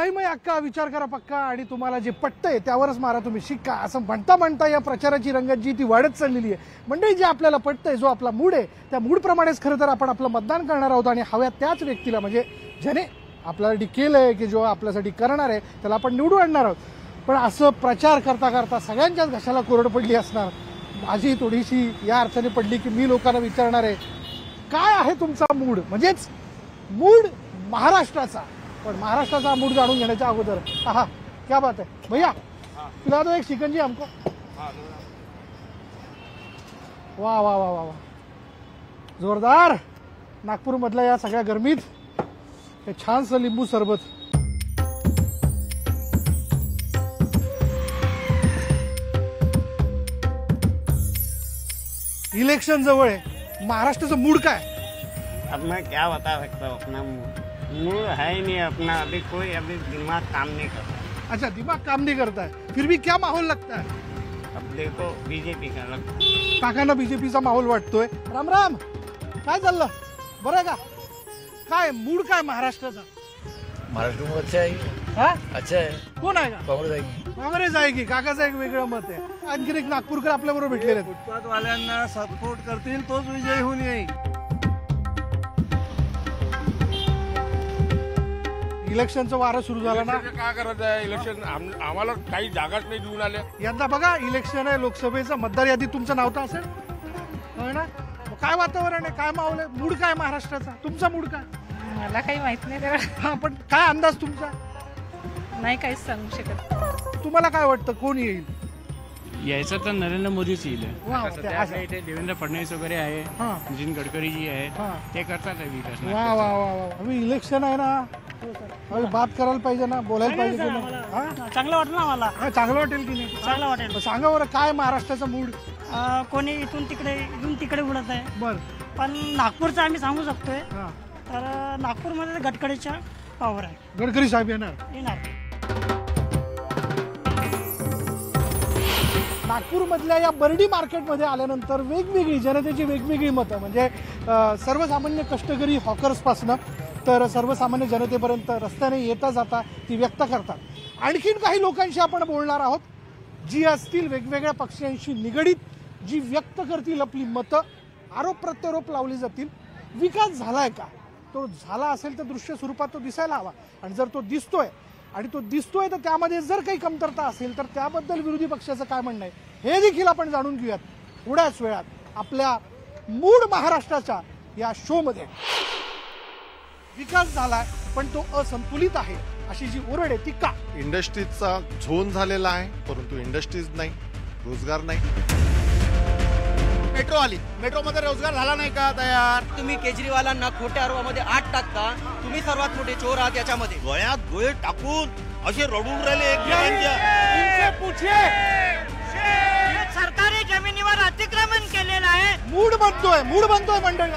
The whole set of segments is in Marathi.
टाइम आहे अक्का, विचार करा पक्का, आणि तुम्हाला जे पटतंय त्यावरच मारा तुम्ही शिक्का, असं म्हणता म्हणता या प्रचाराची रंगत जी ती वाढत चाललेली आहे. मंडळी, जे आपल्याला पटतंय, जो आपला मूड आहे, त्या मूडप्रमाणेच खरं तर आपण आपलं मतदान करणार आहोत आणि हव्या त्याच व्यक्तीला, म्हणजे ज्याने आपल्यासाठी केलंय की जो आपल्यासाठी करणार आहे त्याला आपण निवडून आणणार आहोत. पण असं प्रचार करता करता सगळ्यांच्याच घशाला कोरड पडली असणार. माझी थोडीशी या अर्थाने पडली की मी लोकांना विचारणार आहे, काय आहे तुमचा मूड, म्हणजेच मूड महाराष्ट्राचा. पण महाराष्ट्राचा मूड जाणून घेण्याच्या अगोदर, हा क्या बात है भैया, पिला दो एक शिकंजी हमको. वा वा वा वा वा, जोरदार. नागपूर मधल्या या सगळ्या गरमीत हे छानसं लिंबू सरबत. इलेक्शन जवळ आहे, महाराष्ट्राचं मूड काय? अब मैं क्या बता सकता हूँ, अपना मूड है ही नहीं अपना, अभी कोई अभी दिमाग काम नहीं करता. अच्छा, दिमाग काम नहीं करता है, फिर भी क्या माहौल लगता है? अब देखो बीजेपी का लगता. काकांना बीजेपीचा माहोल वाटतोय. राम राम, काय चाललं, बरं आहे का? काय मूड काय महाराष्ट्राचा? महाराष्ट्र में अच्छा है. हा, अच्छा है. कोण आहे का? कांग्रेस आएगी. काँग्रेस आहे की? काकाचं एक वेगळं मत आहे. आणखीन एक नागपूरकर आपल्या बरोबर भेटलेले आहेत. फुटपाथवाल्यांना सपोर्ट करतील तोच विजयी होऊन येईल. इलेक्शनचं वारं सुरू झालं ना. काय करायचं आहे इलेक्शन, आम्हाला काही जागाच नाही देऊन आले. यंदा बघा इलेक्शन आहे लोकसभेचं, मतदार यादीत तुमचं नाव तर असेल, होय ना? मग काय वातावरण आहे, काय माहोल आहे, मूड काय महाराष्ट्राचा? तुमचा मूड काय? मला काही माहित नाही त्याला. हा, पण काय अंदाज तुमचा? नाही काहीच सांगू शकत. तुम्हाला काय वाटतं कोण येईल? यायचं तर नरेंद्र मोदीच येईल. वा, सध्या आपल्या इथे देवेंद्र फडणवीस वगैरे आहे, हा. नितीन गडकरी जी आहे, हा. ते करतात आहे विकास. वा वा वा वा, अभी इलेक्शन आहे ना, अभी बात करायला पाहिजे ना, बोलायला पाहिजे की नाही? हा? चांगलं वाटलं आम्हाला. हा, चांगलं वाटेल की नाही? चांगलं वाटेल. मग सांगा बरं, काय महाराष्ट्राचा मूड? कोणी इथून तिकडे उडत आहे, बर. पण नागपूरचं आम्ही सांगू शकतोय. हा, तर नागपूरमध्ये गडकरीच्या पावर आहे, गडकरी साहेब येणार. येणार. नागपूरमधल्या या बर्डी मार्केटमध्ये आल्यानंतर वेगवेगळी जनतेची वेगवेगळी मतं, म्हणजे सर्वसामान्य कष्टकरी हॉकर्सपासनं तर सर्वसामान्य जनतेपर्यंत रस्त्याने येता जाता ती व्यक्त करतात. आणखीन काही लोकांशी आपण बोलणार आहोत, जी असतील वेगवेगळ्या पक्षांशी निगडीत, जी व्यक्त करतील आपली मतं, आरोप प्रत्यारोप लावले जातील. विकास झालाय का? तो झाला असेल तर दृश्य स्वरूपात तो दिसायला हवा, आणि जर तो दिसतोय तर त्यामध्ये जर काही कमतरता असेल तर त्याबद्दल विरोधी पक्षाचं काय म्हणणं आहे हे देखील आपण जाणून घेऊयात थोड्याच वेळात आपल्या मूड महाराष्ट्राच्या या शो मध्ये. विकास झालाय पण तो असंतुलित आहे, अशी जी ओरड आहे ती का? इंडस्ट्रीजचा झोन झालेला आहे, परंतु इंडस्ट्रीज नाही, रोजगार नाही. मेट्रो आली, मेट्रो मध्ये रोजगार झाला नाही का तयार? तुम्ही केजरीवालांना खोट्या आरोपामध्ये 8 टाकता, तुम्ही सर्वात मोठे चोर आहात याच्यामध्ये. गळ्यात गोळे टाकून असे रडून राहिले सरकारी जमिनीवर अतिक्रमण केलेलं आहे. मूड बनतोय मंडळी.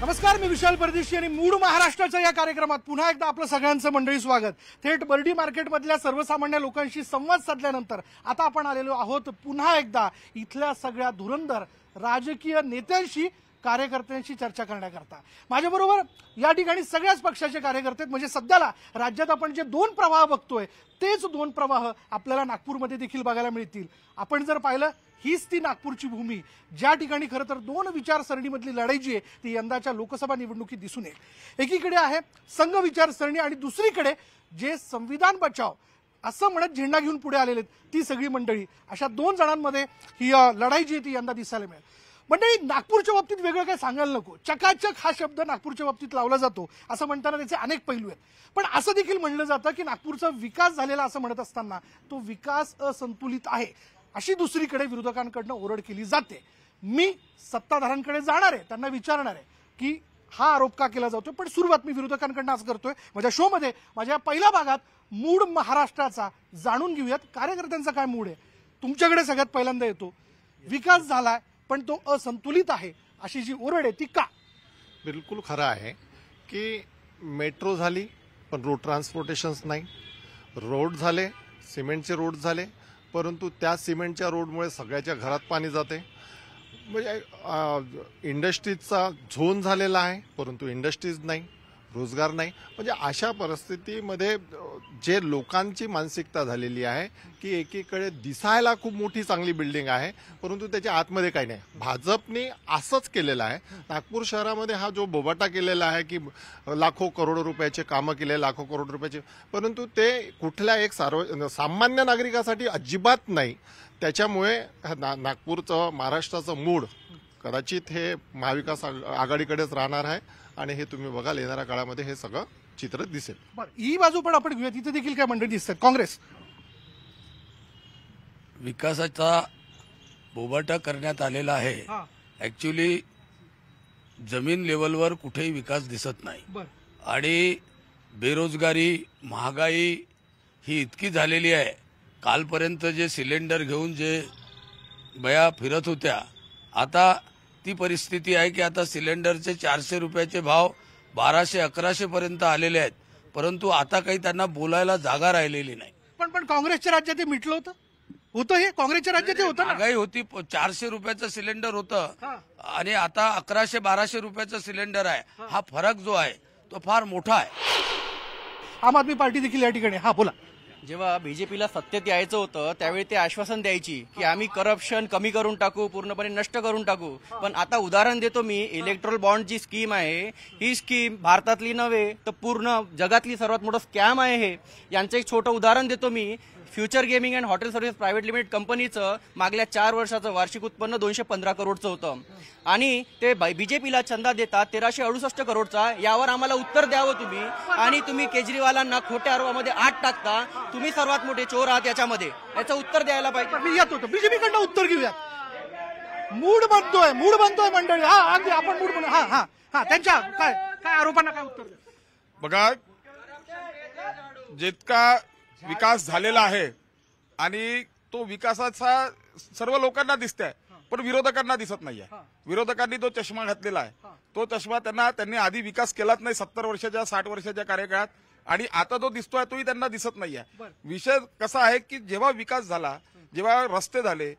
नमस्कार, मी विशाल परदेशी आणि मूड महाराष्ट्राच्या या कार्यक्रमात पुन्हा एकदा आपलं सगळ्यांचं मंडळी स्वागत. थेट बर्डी मार्केटमधल्या सर्वसामान्य लोकांशी संवाद साधल्यानंतर आता आपण आलेलो आहोत पुन्हा एकदा इथल्या सगळ्या धुरंधर राजकीय नेत्यांशी, कार्यकर्त्यांशी चर्चा करण्याकरता. माझ्याबरोबर या ठिकाणी सगळ्याच पक्षाचे कार्यकर्ते, म्हणजे सध्याला राज्यात आपण जे 2 प्रवाह बघतोय तेच 2 प्रवाह आपल्याला नागपूरमध्ये देखील बघायला मिळतील. आपण जर पाहिलं, हीच ती नागपूरची भूमी ज्या ठिकाणी खरं तर 2 विचारसरणीमधली लढाई जी आहे ती यंदाच्या लोकसभा निवडणुकीत दिसून येईल. एकीकडे आहे संघ विचारसरणी आणि दुसरीकडे जे संविधान बचाव असं म्हणत झेंडा घेऊन पुढे आलेले ती सगळी मंडळी. अशा 2 जणांमध्ये ही लढाई जी आहे ती यंदा दिसायला मिळेल. मंडळी, नागपूरच्या बाबतीत वेगळं काय सांगायला नको. चकाचक हा शब्द नागपूरच्या बाबतीत लावला जातो, असं म्हणताना त्याचे अनेक पैलू आहेत. पण असं देखील म्हणलं जातं की नागपूरचा विकास झालेला असं म्हणत असताना तो विकास असंतुलित आहे, अशी दुसरीकडे विरोधकांकडनं ओरड केली जाते. मी सत्ताधाऱ्यांकडे जाणार आहे, त्यांना विचारणार आहे की हा आरोप का केला जातोय. पण सुरुवात मी विरोधकांकडनं आज करतोय माझ्या शो मध्ये. माझ्या पहिल्या भागात मूड महाराष्ट्राचा जाणून घेऊयात. कार्यकर्त्यांचा काय मूड आहे तुमच्याकडे सगळ्यात पहिल्यांदा येतो. विकास झालाय पण तो असंतुलित आहे, अशी जी ओरड आहे ती का? बिलकुल खरं आहे की मेट्रो झाली पण रोड ट्रान्सपोर्टेशन्स नाही. रोड झाले, सिमेंटचे रोड झाले, परंतु त्या सिमेंटच्या रोडमुळे सगळ्याच्या घरात पाणी जाते. म्हणजे इंडस्ट्रीजचा झोन झालेला आहे, परंतु इंडस्ट्रीज नाही, रोजगार नाही. म्हणजे अशा परिस्थितीमध्ये जे लोकांची मानसिकता झालेली आहे की एकीकडे दिसायला खूप मोठी चांगली बिल्डिंग आहे परंतु त्याच्या आतमध्ये काही नाही. भाजपने असंच केलेलं आहे. नागपूर शहरामध्ये हा जो बोबाटा केलेला आहे की लाखो करोड रुपयाचे कामं केले, लाखो करोड रुपयाचे, परंतु ते कुठल्या एक सामान्य नागरिकासाठी अजिबात नाही. त्याच्यामुळे नागपूरचं महाराष्ट्राचं मूड कदाचित हे महाविकास आघाडीकडेच राहणार आहे आणि हे तुम्ही बघाल येणाऱ्या काळामध्ये हे सगळं चित्र दिसेल. बरं, ही बाजू पण आपण घेऊया. तिथे देखील काय मंडळी दिसतात. काँग्रेस विकासाचा बोबाटा करण्यात आलेला आहे. ऍक्च्युली जमीन लेवलवर कुठेही विकास दिसत नाही आणि बेरोजगारी, महागाई ही इतकी झालेली आहे. कालपर्यंत जे सिलेंडर घेऊन जे बया फिरत होत्या, आता ती परिस्थिती आहे की आता सिलेंडरचे 400 रुपयाचे भाव 1200-1100 पर्यंत आलेले आहेत. परंतु आता काही त्यांना बोलायला जागा राहिलेली नाही. पण काँग्रेसच्या राज्यात ते मिटलं होतं हे काँग्रेसच्या राज्यात होतं ना. महागाई होती. 400 रुपयाचं सिलेंडर होतं आणि आता 1100-1200 रुपयाचं सिलेंडर आहे. हा फरक जो आहे तो फार मोठा आहे. आम आदमी पार्टी देखील या ठिकाणी. हा बोला. जेव्हा बीजेपीला सत्तेत यायचं होतं त्यावेळी ते आश्वासन द्यायची की आम्ही करप्शन कमी करून टाकू, पूर्णपणे नष्ट करून टाकू. पण आता उदाहरण देतो मी, इलेक्ट्रॉल बॉन्ड जी स्कीम आहे ही स्कीम भारतातली नव्हे तर पूर्ण जगातली सर्वात मोठं स्कॅम आहे हे. यांचं एक छोटं उदाहरण देतो मी. Future gaming and hotel service private limited कंपनीचं मागल्या 4 वर्षाचं वार्षिक उत्पन्न 215 करोडचं होतं आणि ते बीजेपीला चंदा देतात 1368 करोडचा. यावर आम्हाला उत्तर द्यावं तुम्ही. आणि तुम्ही केजरीवालांना खोट्या आरोपामध्ये 8 टाकता. तुम्ही सर्वात मोठे चोर आहात याच्यामध्ये. याचं उत्तर द्यायला पाहिजे. मी येत होतो बीजेपीकडनं उत्तर घेऊयात. मूड बनतोय मंडळी. हा अगदी आपण मूड बनतो. हा त्यांच्या काय आरोपांना काय उत्तर द्या. बघा, जितका विकास झालेला आहे आणि तो विकासाचा सर्व लोकांना दिसतोय पण विरोधकांना दिसत नाहीये. विरोधकांनी जो चष्मा घातलेला आहे तो चष्मा त्यांनी आधी विकास केलाच नाही 70 वर्षाच्या 60 वर्षाच्या कार्यकाळात आणि आता जो दिसतोय तोही त्यांना दिसत नाहीये. विषय कसा आहे की जेव्हा विकास झाला, जेव्हा रस्ते झाले,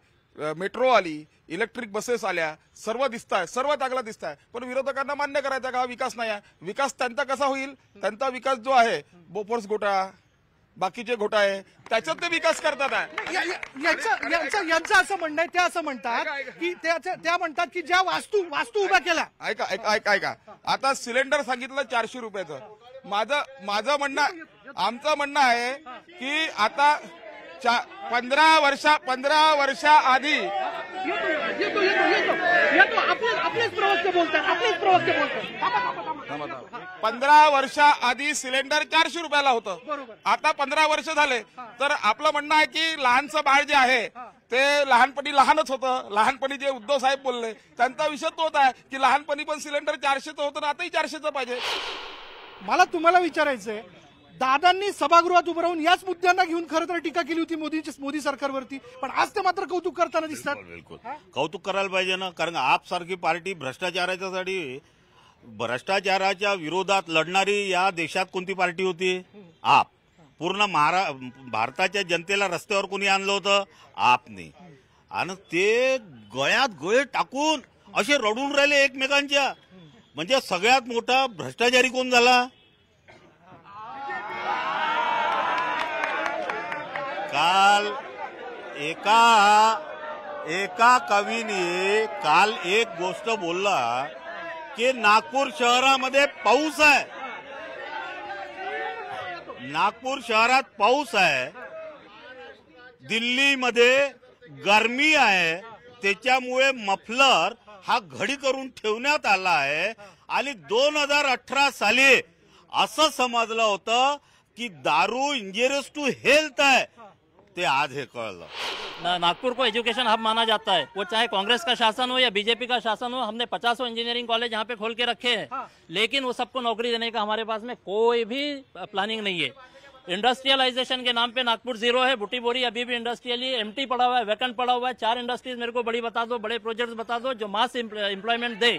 मेट्रो आली, इलेक्ट्रिक बसेस आल्या, सर्व दिसताय, सर्व चांगला दिसताय, पण विरोधकांना मान्य करायचा का हा विकास नाही आहे. विकास त्यांचा कसा होईल? त्यांचा विकास जो आहे बोफोर्स घोटाळा, बाकीचे घोटाळे, त्याच्यात ते विकास करतात आहे. यांचं असं म्हणणं आहे, ते असं म्हणतात की त्या म्हणतात की ज्या वास्तू उभ्या केल्या. ऐका आता सिलेंडर सांगितलं 400 रुपयाचं. माझं म्हणणं, आमचं म्हणणं आहे की आता 15 वर्षा आधी आपलेच प्रवक्ते बोलतात. 15 वर्षाआधी सिलेंडर 400 रुपयाला होतं. आता 15 वर्ष झाले. तर आपलं म्हणणं आहे की लहानचं बाळ जे आहे ते लहानपणी लहानच होतं. लहानपणी जे उद्धव साहेब बोलले त्यांचा विषय तोच आहे की लहानपणी पण सिलेंडर 400चं होतं ना आताही 400चं पाहिजे. मला तुम्हाला विचारायचंय, दादांनी सभागृहात उभं राहून याच मुद्द्यांना घेऊन खरं तर टीका केली होती मोदी सरकारवरती, पण आज ते मात्र कौतुक करताना दिसतात. बिलकुल कौतुक करायला पाहिजे ना, कारण आप सारखी पार्टी भ्रष्टाचाराच्या विरोधात लढणारी या देशात कोणती पार्टी होती? आप. पूर्ण भारताच्या जनतेला रस्त्यावर कोणी आणलं होतं? आपने. आणि ते गळ्यात गळे टाकून असे रडून राहिले एकमेकांच्या. म्हणजे सगळ्यात मोठा भ्रष्टाचारी कोण झाला? काल एका कवीने काल एक गोष्ट बोलला की नागपूर शहरामध्ये पाऊस आहे. नागपूर शहरात पाऊस आहे, दिल्लीमध्ये गरमी आहे, त्याच्यामुळे मफलर हा घडी करून ठेवण्यात आला आहे. आणि 2018 साली असं समजलं होतं की दारू इंजुरियस टू हेल्थ है, ते आज हे कळलं. नागपुर को एजुकेशन हब माना जाता है, वो चाहे कांग्रेस का शासन हो या बीजेपी का शासन हो. हमने 50 इंजीनियरिंग कॉलेज यहाँ पे खोल के रखे हैं, लेकिन वो सबको नौकरी देने का हमारे पास में कोई भी प्लानिंग नहीं है. इंडस्ट्रियलाइजेशन के नाम पे नागपुर जीरो है. बुटी बोरी अभी भी इंडस्ट्रियली एम्प्टी पड़ा हुआ है, वैकेंट पड़ा हुआ है. 4 इंडस्ट्रीज मेरे को बड़ी बता दो, बड़े प्रोजेक्ट्स बता दो जो मास एम्प्लॉयमेंट दे.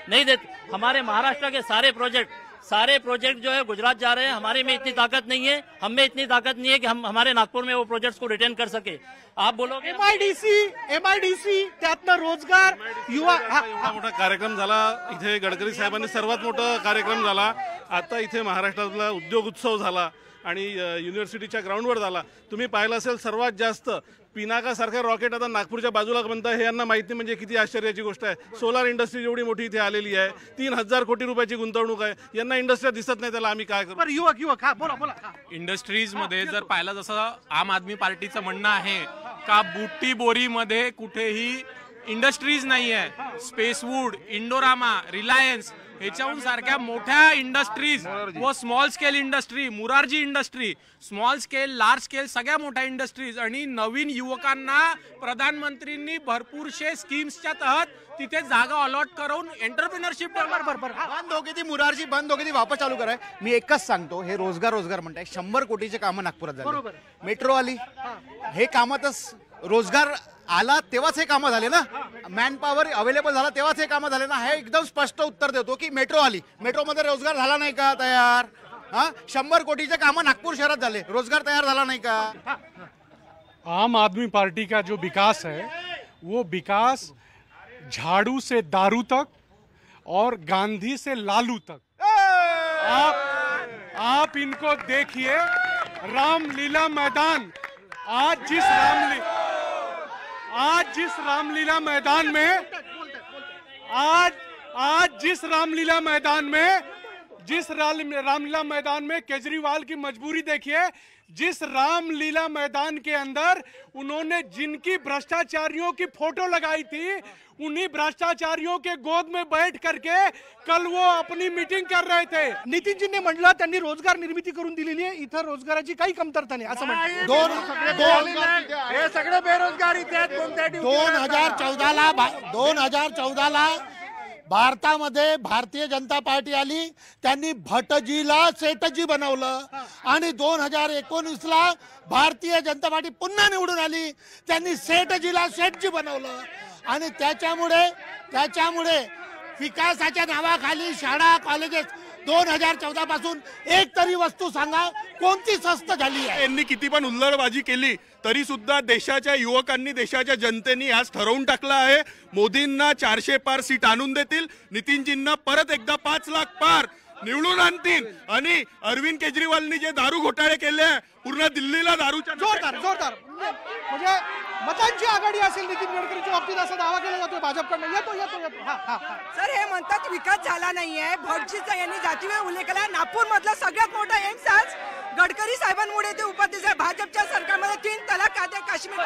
नहीं देते. हमारे महाराष्ट्र के सारे प्रोजेक्ट सारे प्रोजेक्ट जो है गुजरात जा रहे हैं। हमारे में इतनी ताकत नहीं है, हम में इतनी ताकत नहीं है कि हम हमारे नागपुर में वो प्रोजेक्ट्स को रिटेन कर सके। आप बोलोगे MIDC त्यातनं रोजगार युवा एवढा मोठा कार्यक्रम झाला इथे, गडकरी साहेबांनी सर्वात मोठा कार्यक्रम झाला। आता इथे महाराष्ट्रातला उद्योग उत्सव झाला आणि युनिव्हर्सिटीच्या ग्राउंडवर झाला। तुम्ही पाहिलं असेल सर्वात जास्त पिनाका सारखं रॉकेट आता नागपूरच्या बाजूला बनतं हे यांना माहिती नाही, म्हणजे किती आश्चर्याची गोष्ट आहे। सोलार इंडस्ट्री एवढी मोठी इथे आलेली आहे, 3000 कोटी रुपयाची गुंतवणूक आहे, यांना इंडस्ट्री दिसत नाही, त्याला आम्ही काय करू? युवक हा बोला इंडस्ट्रीज मध्ये जर पाहिलं जसं आम आदमी पार्टीचं म्हणणं आहे का बुट्टी बोरीमध्ये कुठेही इंडस्ट्रीज नाही आहे। स्पेसवूड, इंडोरामा, रिलायन्स ह्याच्याहून सारख्या मोठ्या इंडस्ट्रीज व small scale industry, Morarji industry, small scale, large scale सगळ्या मोठ्या इंडस्ट्रीज आणि नवीन युवकांना प्रधानमंत्रींनी भरपूरशे स्कीम्सच्या तहत तिथे जागा अलॉट करून एंटरप्रिनरशिप बंद हो गई थी मुरारजी, बंद हो गई थी, वापस चालू कराय। मी एकच सांगतो, हे रोजगार म्हणताय, 100 कोटीचे कामं नागपुरात झाले, मेट्रो आली, हे कामातच रोजगार आला तेव्हाच हे कामं झाले ना, मॅन पॉवर अवेलेबल झाला तेव्हाच हे कामं झाले ना। हे एकदम स्पष्ट उत्तर देतो की मेट्रो आली, मेट्रोमध्ये रोजगार झाला नाही का तयार? 100 कोटीचे कामं नागपूर शहरात झाले, रोजगार तयार झाला नाही का? आम आदमी पार्टी का जो विकास है वो विकास झाड़ू से दारू तक और गांधी से लालू तक। आप इनको देखिए, रामलीला मैदान, आज जिस रामलीला मैदान में केजरीवाल की मजबूरी देखिए। जिस रामलीला मैदान के अंदर उन्होंने जिनकी भ्रष्टाचारियों की फोटो लगाई थी, उन्हीं भ्रष्टाचारियों के गोद में बैठ करके कल वो अपनी मीटिंग कर रहे थे। नितीनजींनी म्हटलं त्यांनी रोजगार निर्मिती करून दिलेली आहे, इथं रोजगाराची काही कमतरता नाही असं म्हणतात। 2014ला भारतामध्ये भारतीय जनता पार्टी आली, त्यांनी भटजीला सेठजी बनवलं आणि 2019ला भारतीय जनता पार्टी पुन्हा निवडून आली, त्यांनी सेठजीला सेठजी बनवलं आणि त्याच्यामुळे विकासाच्या नावाखाली शाळा कॉलेजेस 2014 पासून एक तरी वस्तू सांगा कोणती स्वस्त झाली आहे? यांनी किती पण हुल्लडबाजी केली तरी सुद्धा देशाच्या युवकांनी, देशाच्या जनतेने आज ठरवून टाकलं आहे, मोदींना 400 पार सीट आणून देतील, नितीनजींना परत एकदा 5 लाख पार निवडून आणतील आणि अरविंद केजरीवालनी जे दारू घोटाळे केले, पूर्ण दिल्लीला दारूच्या जोरदार म्हणजे मतांची आघाडी असेल नितीन गडकरींच्या बाबतीत असा दावा केला जातोय भाजपकडनं। येतो सर, हे म्हणतात विकास झाला नाहीये, भटजीचा यांनी जातीय उल्लेख केला। नागपूर मधला सगळ्यात मोठा एम्स आज गडकरी साहेबांमुळे ते उपाध्यक्ष आहे। भाजपच्या सरकारमध्ये 3 तलाक कायदा काश्मीर,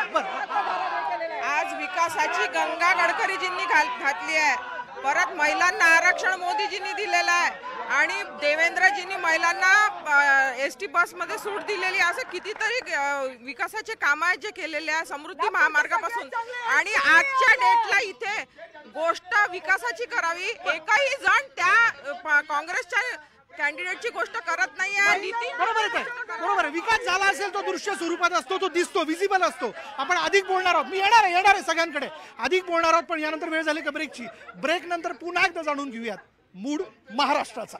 आज विकासाची गंगा गडकरीजींनी घातली आहे। परत महिलांना आरक्षण मोदीजींनी दिलेलं आहे आणि देवेंद्रजींनी महिलांना एसटी बसमध्ये सूट दिलेली, असं कितीतरी विकासाचे काम आहेत जे केलेले आहे, समृद्धी महामार्गापासून। आणि आजच्या डेटला इथे गोष्ट विकासाची करावी, एकही जण त्या काँग्रेसच्या कॅन्डिडेटची गोष्ट करत नाहीये। बरोबर, विकास झाला असेल तो दृश्य स्वरूपात असतो, तो दिसतो, विजिबल असतो। आपण अधिक बोलणार आहोत, मी येणार आहे सगळ्यांकडे अधिक बोलणार आहोत, पण यानंतर वेळ झाली का ब्रेकची। ब्रेक नंतर पुन्हा एकदा जाणून घेऊयात मूड महाराष्ट्राचा।